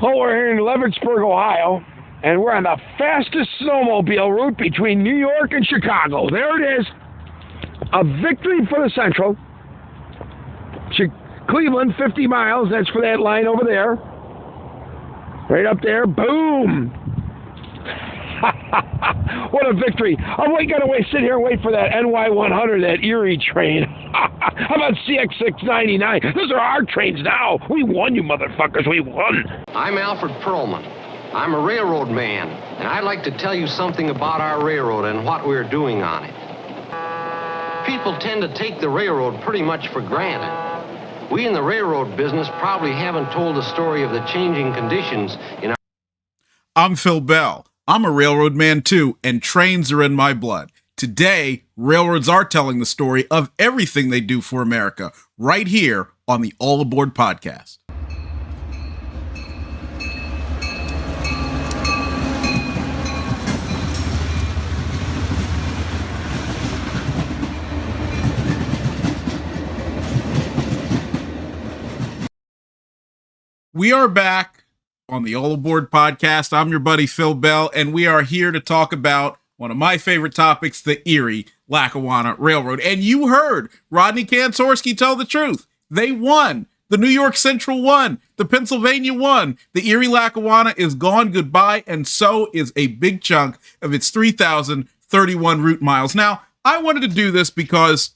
Well, we're here in Leavittsburg, Ohio, and we're on the fastest snowmobile route between New York and Chicago. There it is. A victory for the Central. Cleveland, 50 miles. That's for that line over there. Right up there. Boom. What a victory. I'm going to sit here and wait for that NY100, that Erie train. How about CX699? Those are our trains now. We won, you motherfuckers. We won. I'm Alfred Perlman. I'm a railroad man, and I'd like to tell you something about our railroad and what we're doing on it. People tend to take the railroad pretty much for granted. We in the railroad business probably haven't told the story of the changing conditions in our... I'm Phil Bell. I'm a railroad man too, and trains are in my blood. Today, railroads are telling the story of everything they do for America, right here on the All Aboard podcast. We are back on the All Aboard podcast. I'm your buddy Phil Bell, and we are here to talk about one of my favorite topics, the Erie Lackawanna Railroad. And you heard Rodney Kantorski tell the truth. They won. The New York Central won. The Pennsylvania won. The Erie Lackawanna is gone goodbye, and so is a big chunk of its 3,031 route miles. Now, I wanted to do this because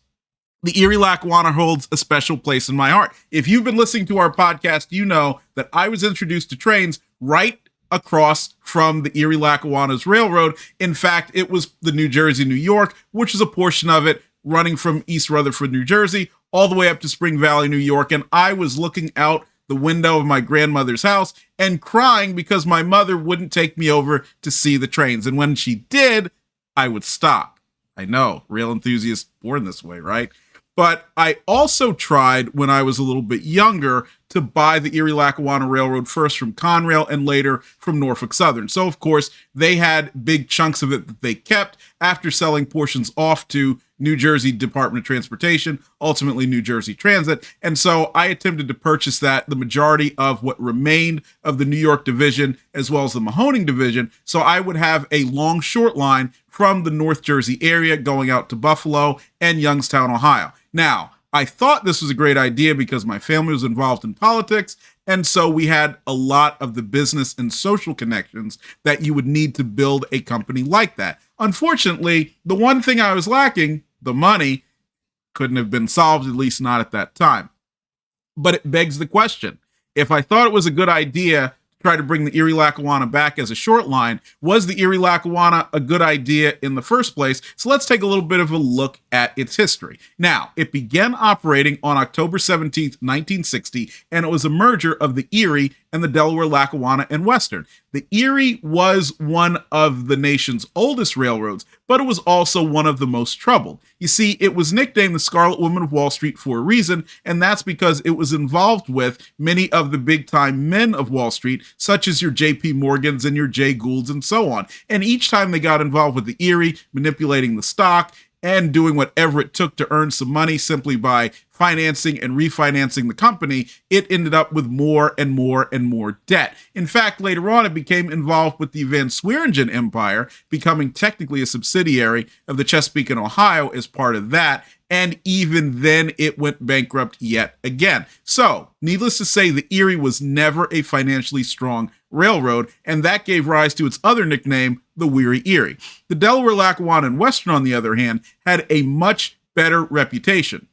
the Erie Lackawanna holds a special place in my heart. If you've been listening to our podcast, you know that I was introduced to trains right across from the Erie Lackawanna's railroad. In fact, it was the New Jersey, New York, which is a portion of it running from East Rutherford, New Jersey, all the way up to Spring Valley, New York. And I was looking out the window of my grandmother's house and crying because my mother wouldn't take me over to see the trains. And when she did, I would stop. I know, rail enthusiasts born this way, right? But I also tried when I was a little bit younger to buy the Erie Lackawanna Railroad, first from Conrail and later from Norfolk Southern. So, of course, they had big chunks of it that they kept after selling portions off to New Jersey Department of Transportation, ultimately New Jersey Transit. And so I attempted to purchase that, the majority of what remained of the New York division, as well as the Mahoning division. So I would have a long short line from the North Jersey area going out to Buffalo and Youngstown, Ohio. Now, I thought this was a great idea because my family was involved in politics, and so we had a lot of the business and social connections that you would need to build a company like that. Unfortunately, the one thing I was lacking, the money, couldn't have been solved, at least not at that time. But it begs the question, if I thought it was a good idea try to bring the Erie Lackawanna back as a short line, was the Erie Lackawanna a good idea in the first place? So let's take a little bit of a look at its history. Now, it began operating on October 17th, 1960, and it was a merger of the Erie and the Delaware Lackawanna and Western. The Erie was one of the nation's oldest railroads, but it was also one of the most troubled. You see, it was nicknamed the Scarlet Woman of Wall Street for a reason, and that's because it was involved with many of the big-time men of Wall Street, such as your J.P. Morgans and your Jay Goulds and so on. And each time they got involved with the Erie, manipulating the stock, and doing whatever it took to earn some money simply by financing and refinancing the company, it ended up with more and more and more debt. In fact, later on, it became involved with the Van Swearingen Empire, becoming technically a subsidiary of the Chesapeake and Ohio as part of that. And even then, it went bankrupt yet again. So, needless to say, the Erie was never a financially strong railroad, and that gave rise to its other nickname, the Weary Erie. The Delaware Lackawanna and Western, on the other hand, had a much better reputation.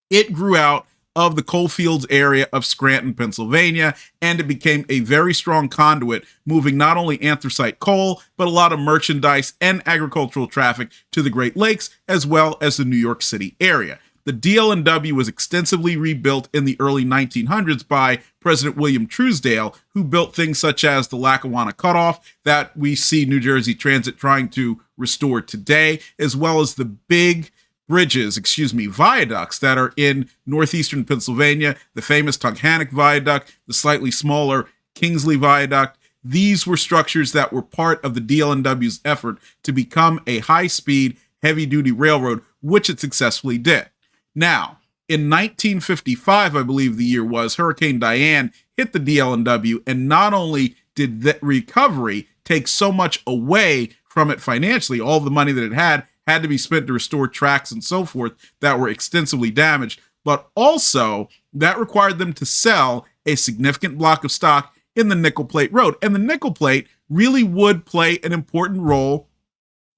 It grew out of the coalfields area of Scranton, Pennsylvania, and it became a very strong conduit, moving not only anthracite coal, but a lot of merchandise and agricultural traffic to the Great Lakes, as well as the New York City area. The DL&W was extensively rebuilt in the early 1900s by President William Truesdale, who built things such as the Lackawanna Cutoff that we see New Jersey Transit trying to restore today, as well as the big viaducts that are in northeastern Pennsylvania, the famous Tunkhannock Viaduct, the slightly smaller Kingsley Viaduct. These were structures that were part of the DL&W's effort to become a high-speed, heavy-duty railroad, which it successfully did. Now, In 1955, I believe the year was, Hurricane Diane hit the DL&W, and not only did that recovery take so much away from it financially, all the money that it had to be spent to restore tracks and so forth that were extensively damaged, but also that required them to sell a significant block of stock in the nickel plate road. And the nickel plate really would play an important role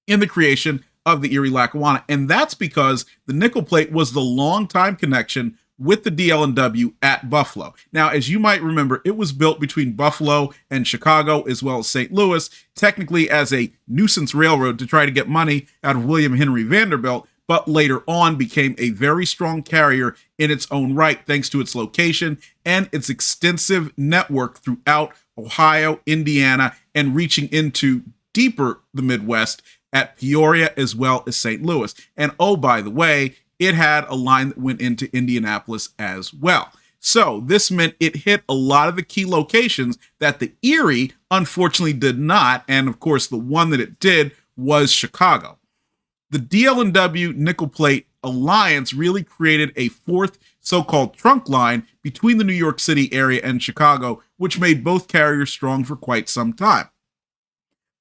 in the creation of the Erie Lackawanna. And that's because the nickel plate was the long-time connection with the DL&W at Buffalo. Now, as you might remember, it was built between Buffalo and Chicago, as well as St. Louis, technically as a nuisance railroad to try to get money out of William Henry Vanderbilt, but later on became a very strong carrier in its own right, thanks to its location and its extensive network throughout Ohio, Indiana, and reaching into deeper the Midwest at Peoria as well as St. Louis. And oh, by the way, it had a line that went into Indianapolis as well. So this meant it hit a lot of the key locations that the Erie unfortunately did not. And of course, the one that it did was Chicago. The DL&W nickel plate alliance really created a fourth so-called trunk line between the New York City area and Chicago, which made both carriers strong for quite some time.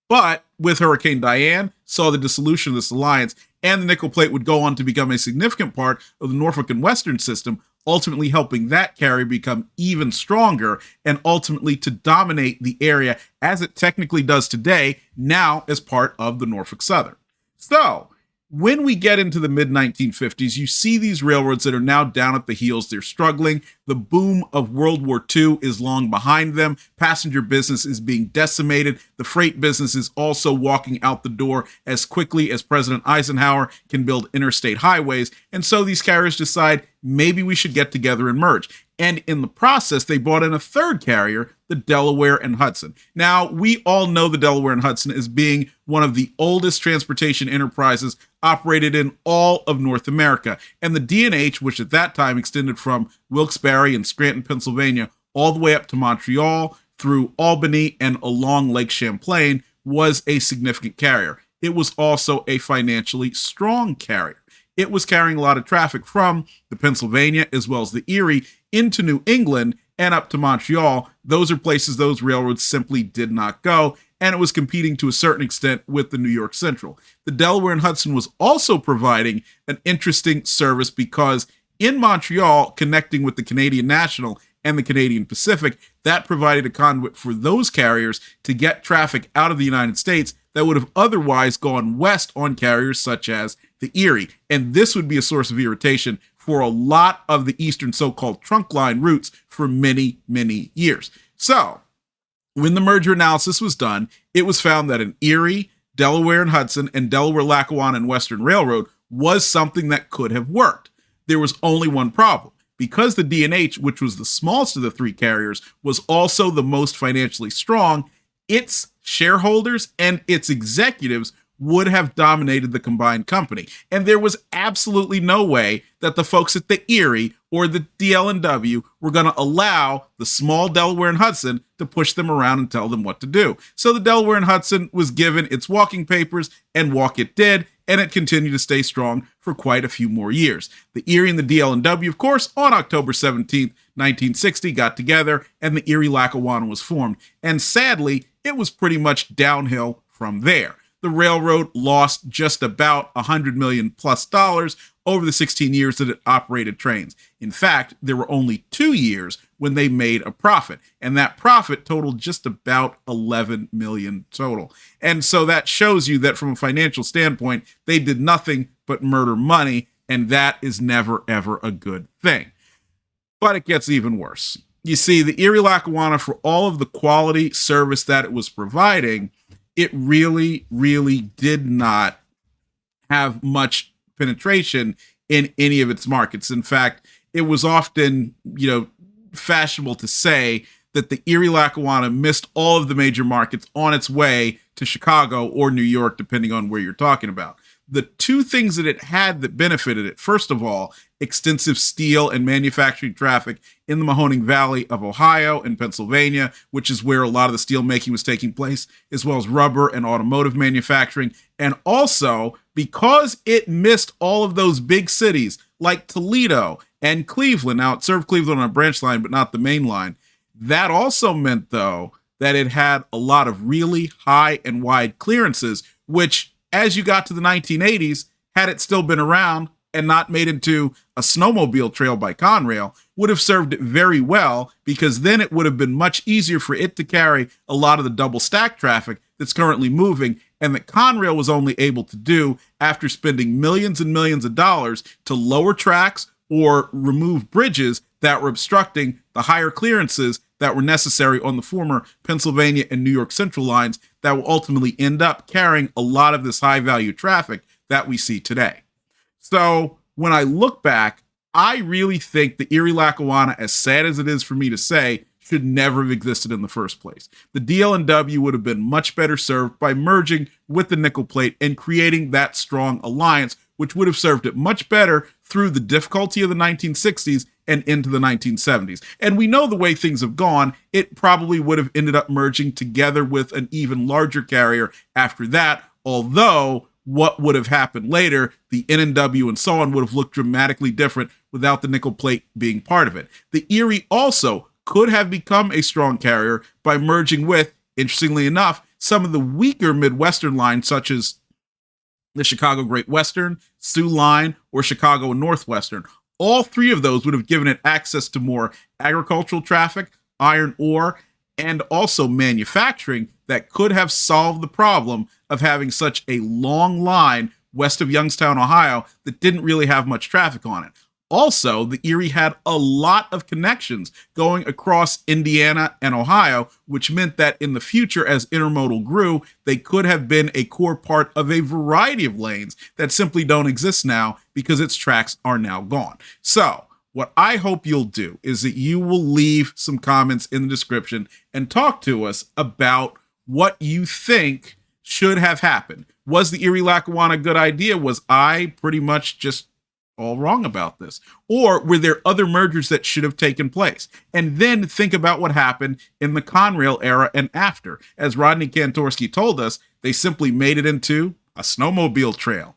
But with Hurricane Diane, saw the dissolution of this alliance, and the nickel plate would go on to become a significant part of the Norfolk and Western system, ultimately helping that carrier become even stronger and ultimately to dominate the area as it technically does today, now as part of the Norfolk Southern. So, when we get into the mid-1950s, you see these railroads that are now down at the heels. They're struggling. The boom of World War II is long behind them. Passenger business is being decimated. The freight business is also walking out the door as quickly as President Eisenhower can build interstate highways. And so these carriers decide maybe we should get together and merge. And in the process, they brought in a third carrier, the Delaware and Hudson. Now, we all know the Delaware and Hudson as being one of the oldest transportation enterprises operated in all of North America. And the D&H, which at that time extended from Wilkes-Barre and Scranton, Pennsylvania, all the way up to Montreal, through Albany and along Lake Champlain, was a significant carrier. It was also a financially strong carrier. It was carrying a lot of traffic from the Pennsylvania as well as the Erie into New England and up to Montreal. Those are places those railroads simply did not go, and it was competing to a certain extent with the New York Central. The Delaware and Hudson was also providing an interesting service because in Montreal, connecting with the Canadian National and the Canadian Pacific, that provided a conduit for those carriers to get traffic out of the United States that would have otherwise gone west on carriers such as the Erie. And this would be a source of irritation for a lot of the eastern so-called trunk line routes for many, many years. So when the merger analysis was done, it was found that an Erie, Delaware and Hudson, and Delaware, Lackawanna, and Western Railroad was something that could have worked. There was only one problem. Because the D&H, which was the smallest of the three carriers, was also the most financially strong, its shareholders and its executives would have dominated the combined company. And there was absolutely no way that the folks at the Erie or the DL&W were going to allow the small Delaware and Hudson to push them around and tell them what to do. So the Delaware and Hudson was given its walking papers, and walk it did, and it continued to stay strong for quite a few more years. The Erie and the DL&W, of course, on October 17th, 1960, got together, and the Erie Lackawanna was formed. And sadly, it was pretty much downhill from there. The railroad lost just about $100 million plus over the 16 years that it operated trains. In fact, there were only 2 years when they made a profit, and that profit totaled just about $11 million total. And so that shows you that from a financial standpoint, they did nothing but murder money, and that is never, ever a good thing. But it gets even worse. You see, the Erie Lackawanna, for all of the quality service that it was providing, it really, really did not have much penetration in any of its markets. In fact, it was often, fashionable to say that the Erie Lackawanna missed all of the major markets on its way to Chicago or New York, depending on where you're talking about. the two things that it had that benefited it, first of all, extensive steel and manufacturing traffic in the Mahoning Valley of Ohio and Pennsylvania, which is where a lot of the steel making was taking place, as well as rubber and automotive manufacturing. And also, because it missed all of those big cities like Toledo and Cleveland, now it served Cleveland on a branch line, but not the main line. That also meant, though, that it had a lot of really high and wide clearances, which, as you got to the 1980s, had it still been around and not made into a snowmobile trail by Conrail, would have served it very well, because then it would have been much easier for it to carry a lot of the double stack traffic that's currently moving, and that Conrail was only able to do after spending millions and millions of dollars to lower tracks or remove bridges that were obstructing the higher clearances that were necessary on the former Pennsylvania and New York Central lines that will ultimately end up carrying a lot of this high-value traffic that we see today. So when I look back, I really think the Erie Lackawanna, as sad as it is for me to say, should never have existed in the first place. The DL&W would have been much better served by merging with the nickel plate and creating that strong alliance, which would have served it much better through the difficulty of the 1960s and into the 1970s. And we know the way things have gone, it probably would have ended up merging together with an even larger carrier after that, although what would have happened later, the N&W and so on, would have looked dramatically different without the nickel plate being part of it. The Erie also could have become a strong carrier by merging with, interestingly enough, some of the weaker Midwestern lines, such as the Chicago Great Western, Sioux Line, or Chicago and Northwestern. All three of those would have given it access to more agricultural traffic, iron ore, and also manufacturing that could have solved the problem of having such a long line west of Youngstown, Ohio, that didn't really have much traffic on it. Also, the Erie had a lot of connections going across Indiana and Ohio, which meant that in the future, as intermodal grew, they could have been a core part of a variety of lanes that simply don't exist now because its tracks are now gone. So what I hope you'll do is that you will leave some comments in the description and talk to us about what you think should have happened. Was the Erie Lackawanna a good idea? Was I pretty much just all wrong about this? Or were there other mergers that should have taken place? And then think about what happened in the Conrail era and after. As Rodney Kantorski told us, they simply made it into a snowmobile trail.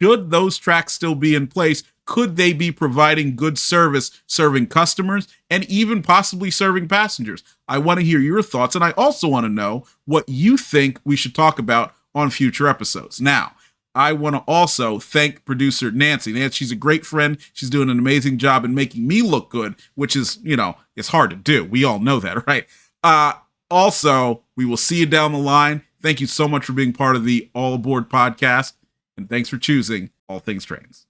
Should those tracks still be in place? Could they be providing good service, serving customers, and even possibly serving passengers? I want to hear your thoughts, and I also want to know what you think we should talk about on future episodes. Now, I want to also thank producer Nancy. Nancy, she's a great friend. She's doing an amazing job in making me look good, which is, it's hard to do. We all know that, right? Also, we will see you down the line. Thank you so much for being part of the All Aboard podcast, and thanks for choosing All Things Trains.